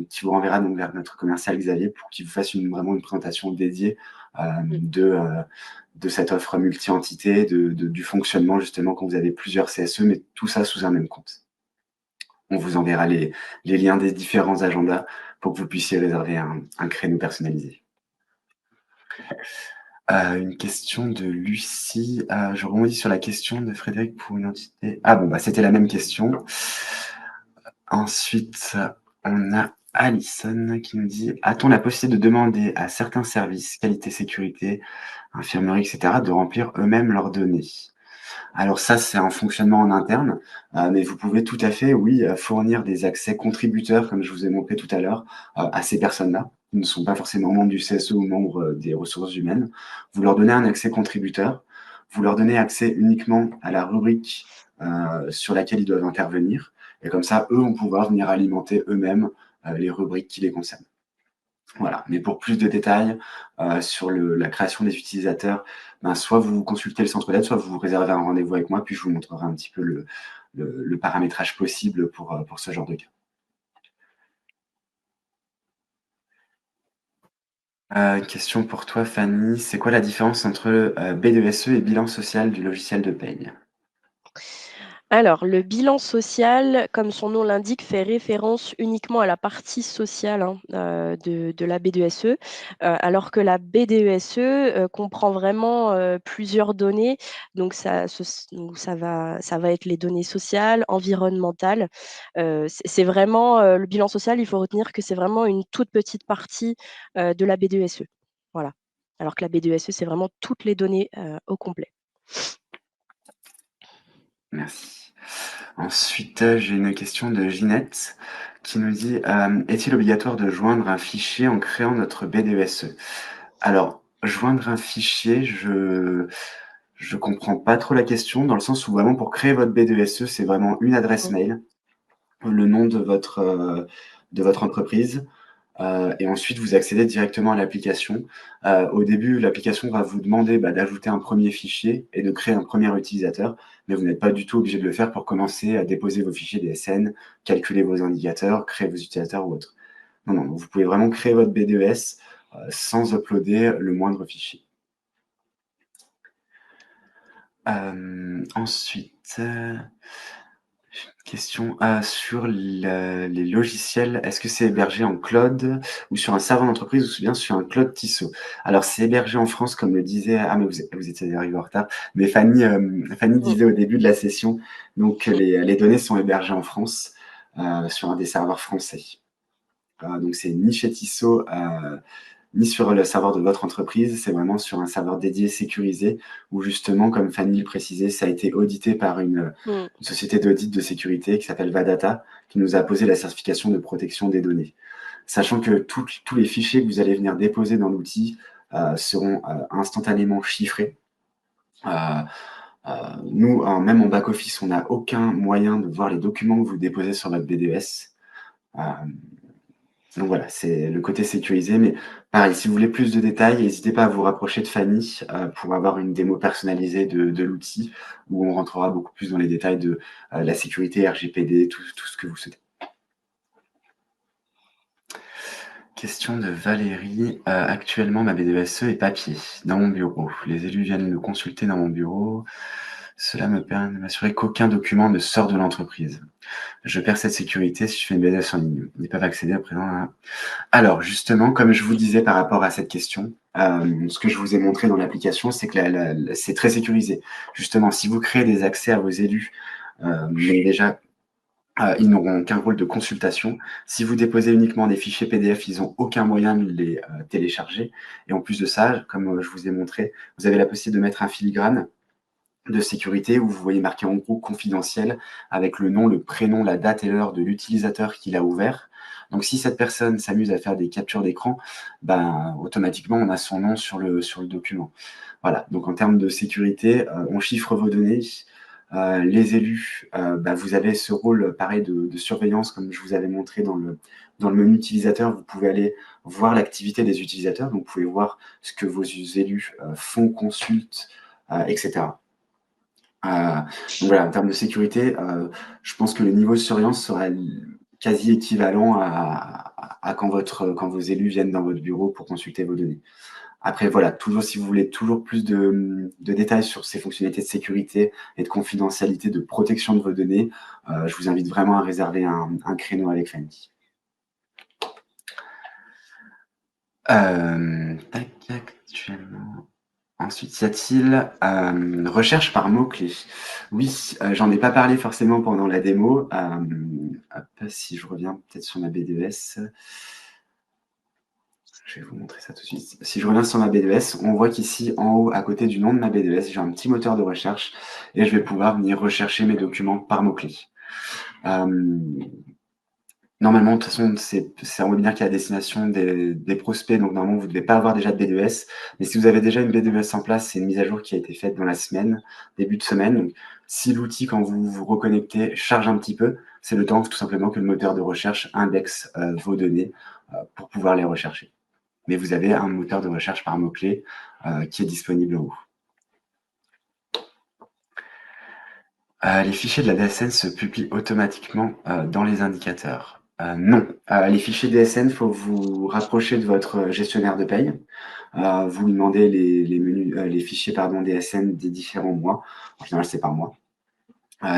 qui vous renverra donc vers notre commercial Xavier pour qu'il vous fasse vraiment une présentation dédiée de cette offre multi-entité, du fonctionnement justement quand vous avez plusieurs CSE, mais tout ça sous un même compte. On vous enverra les liens des différents agendas pour que vous puissiez réserver un créneau personnalisé. Une question de Lucie. Je rebondis sur la question de Frédéric pour une entité. Ah bon, bah, c'était la même question. Ensuite, on a Alison qui nous dit: a-t-on la possibilité de demander à certains services, qualité, sécurité, infirmerie, etc., de remplir eux-mêmes leurs données? Alors ça, c'est un fonctionnement en interne, mais vous pouvez tout à fait, oui, fournir des accès contributeurs, comme je vous ai montré tout à l'heure, à ces personnes-là, qui ne sont pas forcément membres du CSE ou membres des ressources humaines. Vous leur donnez un accès contributeur, vous leur donnez accès uniquement à la rubrique sur laquelle ils doivent intervenir, et comme ça, eux vont pouvoir venir alimenter eux-mêmes les rubriques qui les concernent. Voilà, mais pour plus de détails sur la création des utilisateurs, ben, soit vous consultez le centre d'aide, soit vous réservez un rendez-vous avec moi, puis je vous montrerai un petit peu le paramétrage possible pour ce genre de cas. Question pour toi, Fanny. C'est quoi la différence entre B2SE et bilan social du logiciel de paye? Alors, le bilan social, comme son nom l'indique, fait référence uniquement à la partie sociale, hein, de la B2SE, alors que la BDESE, comprend vraiment, plusieurs données. Donc ça va être les données sociales, environnementales. C'est vraiment, le bilan social, il faut retenir que c'est vraiment une toute petite partie, de la BDESE. Voilà. Alors que la BDESE, c'est vraiment toutes les données, au complet. Merci. Ensuite, j'ai une question de Ginette qui nous dit est-il obligatoire de joindre un fichier en créant notre BDESE? Alors, joindre un fichier, je comprends pas trop la question, dans le sens où vraiment pour créer votre B2SE, c'est vraiment une adresse Mmh. mail, le nom de votre entreprise, et ensuite vous accédez directement à l'application. Au début, l'application va vous demander d'ajouter un premier fichier et de créer un premier utilisateur, mais vous n'êtes pas du tout obligé de le faire pour commencer à déposer vos fichiers DSN, calculer vos indicateurs, créer vos utilisateurs ou autre. Non, non, vous pouvez vraiment créer votre B2S sans uploader le moindre fichier. Ensuite, question sur les logiciels. Est-ce que c'est hébergé en cloud ou sur un serveur d'entreprise ou bien sur un cloud Tissot? Alors, c'est hébergé en France, comme le disait. Ah, mais vous étiez arrivé en retard. Mais Fanny Mmh. disait au début de la session, donc les données sont hébergées en France sur un des serveurs français. Donc, c'est ni chez Tissot, ni sur le serveur de votre entreprise, c'est vraiment sur un serveur dédié sécurisé où justement, comme Fanny le précisait, ça a été audité par Mmh. une société d'audit de sécurité qui s'appelle Vadata, qui nous a posé la certification de protection des données. Sachant que tous les fichiers que vous allez venir déposer dans l'outil seront instantanément chiffrés. Euh, Nous, même en back-office, on n'a aucun moyen de voir les documents que vous déposez sur votre BDS. Euh, donc voilà, c'est le côté sécurisé. Mais pareil, si vous voulez plus de détails, n'hésitez pas à vous rapprocher de Fanny pour avoir une démo personnalisée de l'outil où on rentrera beaucoup plus dans les détails de la sécurité, RGPD, tout ce que vous souhaitez. Question de Valérie. Actuellement, ma BDSE est papier dans mon bureau. Les élus viennent me consulter dans mon bureau. Cela me permet de m'assurer qu'aucun document ne sort de l'entreprise. Je perds cette sécurité si je fais une BDS en ligne. Ils peuvent accéder à présent. Alors, justement, comme je vous disais par rapport à cette question, ce que je vous ai montré dans l'application, c'est que c'est très sécurisé. Justement, si vous créez des accès à vos élus, mais déjà, ils n'auront qu'un rôle de consultation. Si vous déposez uniquement des fichiers PDF, ils n'ont aucun moyen de les télécharger. Et en plus de ça, comme je vous ai montré, vous avez la possibilité de mettre un filigrane de sécurité où vous voyez marqué en gros confidentiel avec le nom, le prénom, la date et l'heure de l'utilisateur qui l'a ouvert. Donc si cette personne s'amuse à faire des captures d'écran, automatiquement on a son nom sur le document. Voilà, donc en termes de sécurité, on chiffre vos données. Les élus, vous avez ce rôle pareil de surveillance comme je vous avais montré dans le menu utilisateur. Vous pouvez aller voir l'activité des utilisateurs, donc vous pouvez voir ce que vos élus font, consultent, etc. Donc voilà, en termes de sécurité, je pense que le niveau de surveillance sera quasi équivalent à quand vos élus viennent dans votre bureau pour consulter vos données. Après, voilà, toujours si vous voulez toujours plus de détails sur ces fonctionnalités de sécurité et de confidentialité, de protection de vos données, je vous invite vraiment à réserver un créneau avec Fanny. Tac, actuellement. Ensuite, y a-t-il recherche par mots-clés? Oui, j'en ai pas parlé forcément pendant la démo. Hop, si je reviens peut-être sur ma B2S, je vais vous montrer ça tout de suite. Si je reviens sur ma B2S, on voit qu'ici, en haut, à côté du nom de ma B2S, j'ai un petit moteur de recherche et je vais pouvoir venir rechercher mes documents par mots-clés. Normalement, de toute façon, c'est un webinaire qui est à destination des prospects, donc normalement, vous ne devez pas avoir déjà de B2S. Mais si vous avez déjà une B2S en place, c'est une mise à jour qui a été faite dans la semaine, début de semaine. Donc, si l'outil, quand vous vous reconnectez, charge un petit peu, c'est le temps tout simplement que le moteur de recherche indexe vos données pour pouvoir les rechercher. Mais vous avez un moteur de recherche par mots-clés qui est disponible en haut. Les fichiers de la DSN se publient automatiquement dans les indicateurs. Non, les fichiers DSN, il faut vous rapprocher de votre gestionnaire de paye. Vous lui demandez les fichiers DSN des différents mois. En général, c'est par mois.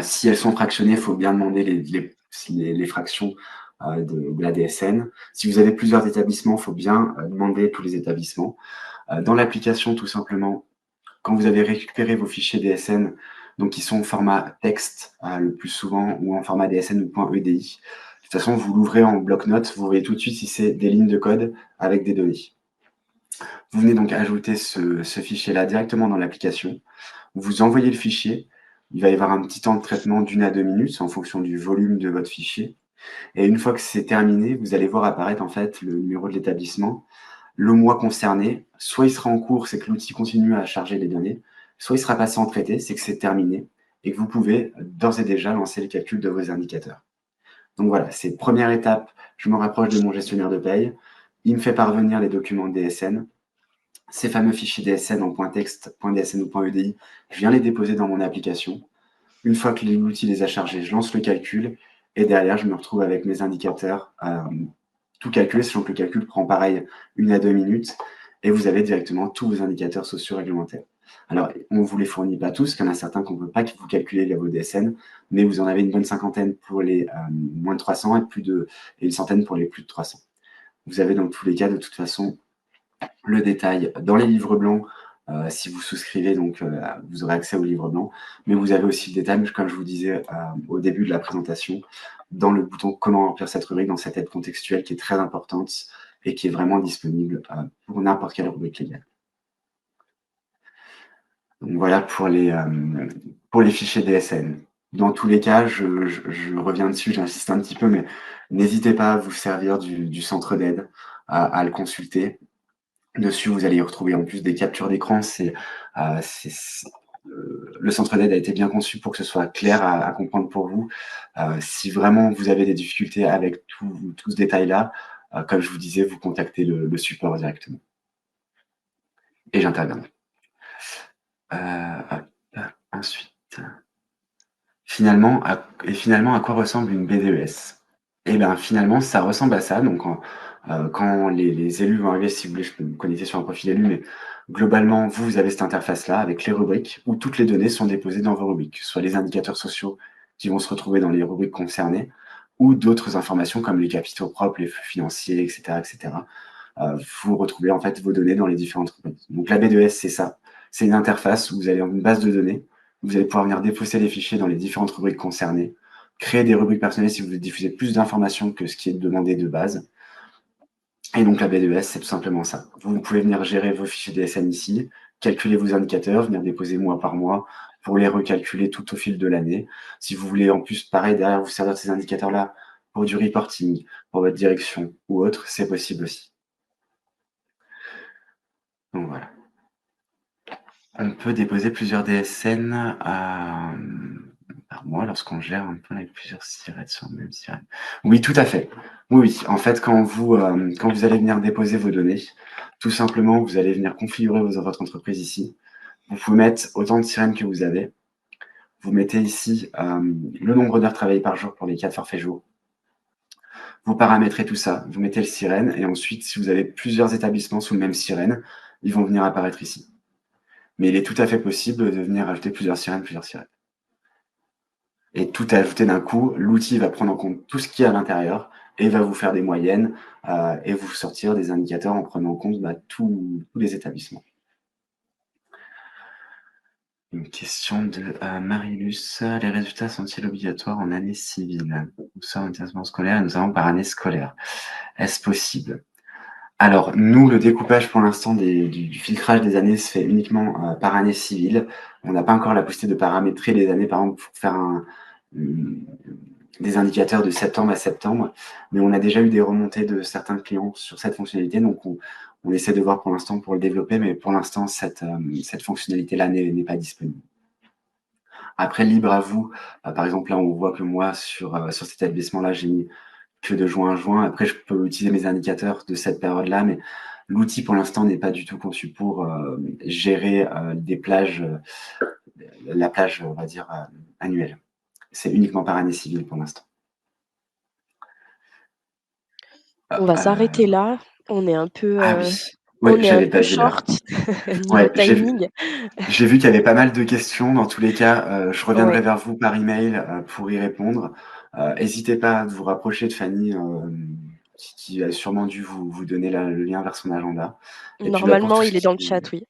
Si elles sont fractionnées, il faut bien demander les fractions de la DSN. Si vous avez plusieurs établissements, il faut bien demander tous les établissements. Dans l'application, tout simplement, quand vous avez récupéré vos fichiers DSN, donc qui sont en format texte le plus souvent, ou en format DSN ou .edi, de toute façon, vous l'ouvrez en bloc-notes, vous voyez tout de suite si c'est des lignes de code avec des données. Vous venez donc ajouter ce fichier-là directement dans l'application. Vous envoyez le fichier. Il va y avoir un petit temps de traitement d'1 à 2 minutes en fonction du volume de votre fichier. Et une fois que c'est terminé, vous allez voir apparaître en fait le numéro de l'établissement, le mois concerné. Soit il sera en cours, c'est que l'outil continue à charger les données, soit il sera passé en traité, c'est que c'est terminé et que vous pouvez d'ores et déjà lancer le calcul de vos indicateurs. Donc voilà, c'est première étape, je me rapproche de mon gestionnaire de paye, il me fait parvenir les documents DSN, ces fameux fichiers DSN en .text, .dsn ou .edi, je viens les déposer dans mon application. Une fois que l'outil les a chargés, je lance le calcul et derrière, je me retrouve avec mes indicateurs tout calculé, sachant que le calcul prend pareil 1 à 2 minutes et vous avez directement tous vos indicateurs sociaux réglementaires. Alors, on ne vous les fournit pas tous, il y en a certains qu'on ne peut pas vous calculer vos DSN, mais vous en avez une bonne cinquantaine pour les moins de 300 et une centaine pour les plus de 300. Vous avez dans tous les cas, de toute façon, le détail dans les livres blancs. Si vous souscrivez, donc vous aurez accès au livre blanc, mais vous avez aussi le détail, comme je vous disais au début de la présentation, dans le bouton comment remplir cette rubrique, dans cette aide contextuelle qui est très importante et qui est vraiment disponible pour n'importe quelle rubrique légale. Donc voilà pour les fichiers DSN. Dans tous les cas, je reviens dessus, j'insiste un petit peu, mais n'hésitez pas à vous servir du centre d'aide, à le consulter. Dessus, vous allez y retrouver en plus des captures d'écran. Le centre d'aide a été bien conçu pour que ce soit clair à comprendre pour vous. Si vraiment vous avez des difficultés avec tout ce détail-là, comme je vous disais, vous contactez le support directement. Et j'interviens. Ensuite, finalement, à quoi ressemble une BDES? Et bien, finalement, ça ressemble à ça. Donc, quand les élus vont arriver, si vous voulez, je peux me connecter sur un profil élu, mais globalement, vous avez cette interface-là avec les rubriques où toutes les données sont déposées dans vos rubriques, soit les indicateurs sociaux qui vont se retrouver dans les rubriques concernées, ou d'autres informations comme les capitaux propres, les flux financiers, etc., etc. Vous retrouvez en fait vos données dans les différentes rubriques. Donc, la B2S, c'est ça. C'est une interface où vous avez une base de données. Vous allez pouvoir venir déposer les fichiers dans les différentes rubriques concernées, créer des rubriques personnelles si vous voulez diffuser plus d'informations que ce qui est demandé de base. Et donc la B2S, c'est tout simplement ça. Vous pouvez venir gérer vos fichiers DSN ici, calculer vos indicateurs, venir déposer mois par mois pour les recalculer tout au fil de l'année. Si vous voulez en plus, pareil, derrière vous servir de ces indicateurs-là pour du reporting, pour votre direction ou autre, c'est possible aussi. Donc voilà. On peut déposer plusieurs DSN par mois lorsqu'on gère un peu avec plusieurs sirènes sur le même sirène. Oui, tout à fait. Oui. En fait, quand vous allez venir déposer vos données, tout simplement, vous allez venir configurer votre entreprise ici. Vous pouvez mettre autant de sirènes que vous avez. Vous mettez ici le nombre d'heures travaillées par jour pour les 4 forfaits jours. Vous paramétrez tout ça, vous mettez le sirène, et ensuite, si vous avez plusieurs établissements sous le même sirène, ils vont venir apparaître ici. Mais il est tout à fait possible de venir ajouter plusieurs sirènes. Et tout ajouter d'un coup, l'outil va prendre en compte tout ce qu'il y a à l'intérieur et va vous faire des moyennes et vous sortir des indicateurs en prenant en compte tous les établissements. Une question de Marilus. Les résultats sont-ils obligatoires en année civile? Nous sommes en établissement scolaire et nous avons par année scolaire. Est-ce possible? Alors, nous, le découpage pour l'instant du filtrage des années se fait uniquement par année civile. On n'a pas encore la possibilité de paramétrer les années, par exemple, pour faire des indicateurs de septembre à septembre. Mais on a déjà eu des remontées de certains clients sur cette fonctionnalité. Donc, on essaie de voir pour l'instant pour le développer. Mais pour l'instant, cette fonctionnalité-là n'est pas disponible. Après, libre à vous. Par exemple, là, on voit que moi, sur cet établissement-là, j'ai mis que de juin à juin. Après, je peux utiliser mes indicateurs de cette période-là, mais l'outil, pour l'instant, n'est pas du tout conçu pour gérer des plages, la plage, on va dire, annuelle. C'est uniquement par année civile pour l'instant. On va s'arrêter là. On est un peu, Ah oui, ouais, on est un j'avais peu pas vu l'heure. short niveau Ouais, timing. j'ai vu qu'il y avait pas mal de questions. Dans tous les cas, je Ouais, reviendrai vers vous par email pour y répondre. Hésitez pas à vous rapprocher de Fanny, qui a sûrement dû vous donner le lien vers son agenda. Et puis, bah, pour normalement, tout ce il est dans le qui chat, est oui.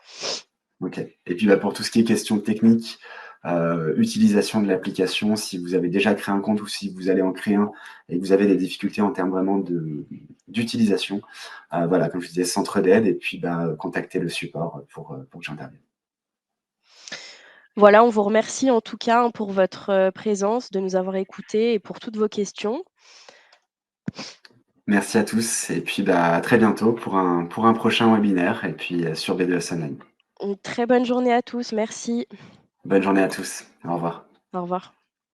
OK. Et puis, bah, pour tout ce qui est questions techniques, utilisation de l'application, si vous avez déjà créé un compte ou si vous allez en créer un et que vous avez des difficultés en termes vraiment d'utilisation, voilà, comme je disais, centre d'aide et puis, bah, contactez le support pour que j'intervienne. Voilà, on vous remercie en tout cas, hein, pour votre, présence, de nous avoir écoutés et pour toutes vos questions. Merci à tous et puis, bah, à très bientôt pour un prochain webinaire et puis, sur B2S Online. Une très bonne journée à tous, merci. Bonne journée à tous. Au revoir. Au revoir.